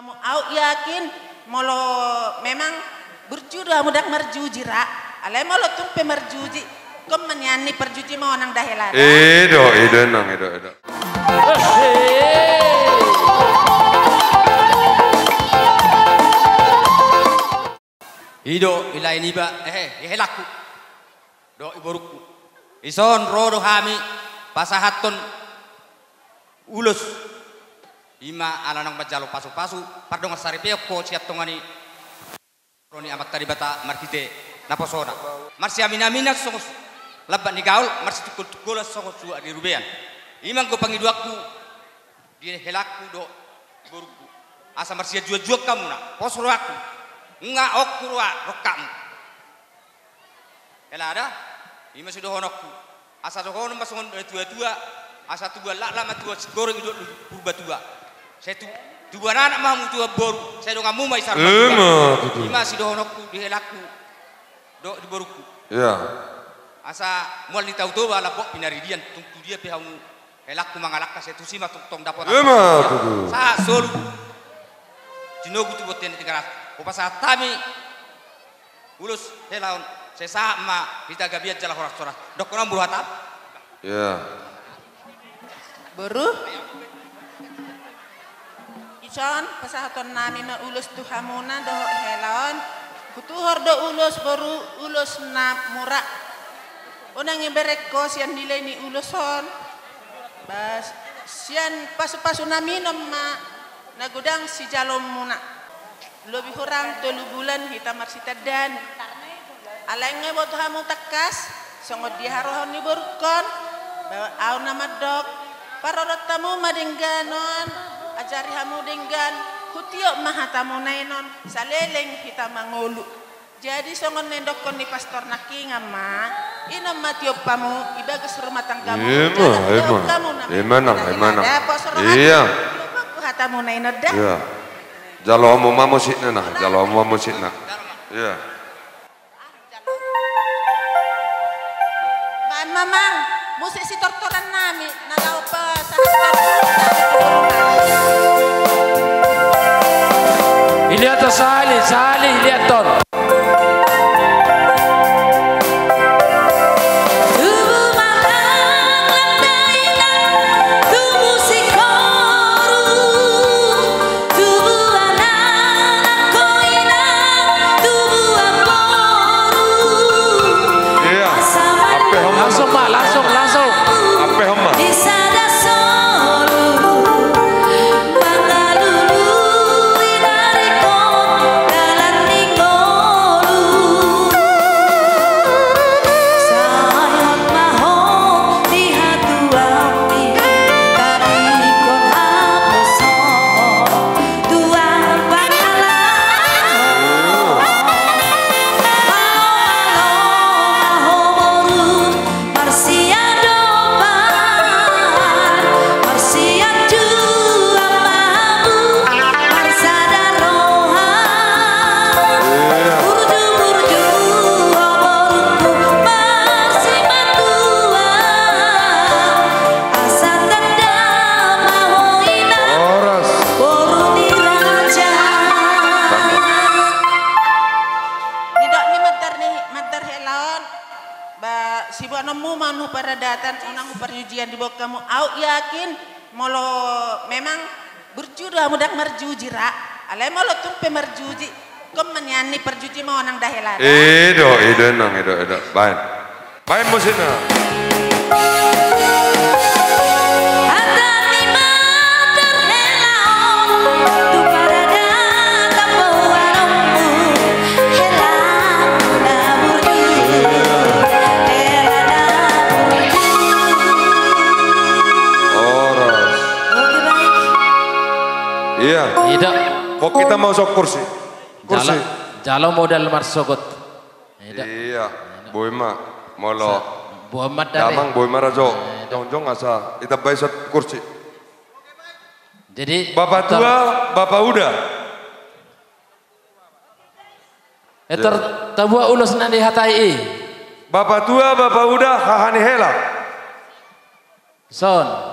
Kamu au yakin molo memang berjuda mudak merjuji ra. Alai molo tumpe merjuji. Kom menyani perjuji mau nang dahelada. Edo nang edo. Ido ila ini ba helaku. Do iboruku. Ison rodo hami pasahaton ulus. Ima alanang bajalo pasu-pasu pardong saripeo ko siat tongani roni amat tadi bata markite naposona marsi amina songos labba ni gaul marsi tukul songos suwa di rubean imang ko pangiduaku di helaku do boruku asa marsi jua kamu na posro aku nga okurwa rokamu elada ima sudah honokku asa do hono masungon tua asa tua lama tua goreng ido purba tua saya dua anak mamu tua boru saya dong kamu mai sarma lima si dohonokku di helaku do di boruku ya asa mual ni tahu tu bala bok pinaridian tunggu dia pihamu helaku mangalaka saya tu sima tong dapat sa solu dinogu tu boten tinggal ko pasa tami ulus helaon saya sama kita gabiat jalan horak-horak dok kono buru hatap ya Buru Ison pasahaton nami maulus tuhamuna doho helon kutuhor do ulus baru ulus na mura unang ibereko sian nilai ni uluson bas sian pasu-pasu nami nama nagudang si jalom muna lebih kurang 3 bulan kita marsita dan alangnya buat hamu takas songod diharohon ni burkon bawa au nama dok parorot tamu madengganon ajari hamu denggan kutiok mahatamu nainon saleleng kita mangulu jadi songon nendok kon ni pastor naking ama inom matiop pamu ibagas rumah tanggamu emang iya aku hatamu nainon dah iya jalomu mamusitna iya mamang musik si tortoran nami nalau pa sa Lihat Salih lihat ton. Langsung. Apa hamba? Di bawah kamu au yakin molo memang berjuda mudak merjuji ra alai molo tumpe merjuji kom menyani perjuji mau nang dahelada edo nang edo bain musikna iya. Kok kita mau sok kursi? Jalo modal marsogot. Iya. Boima molo. Boima dari. Damang boima rajo. Jong asa. Kita baisat kursi. Jadi. Bapak tua, bapak udah. Tabua ulus nandi hatai. Bapak tua, bapak udah hahani hela. Son.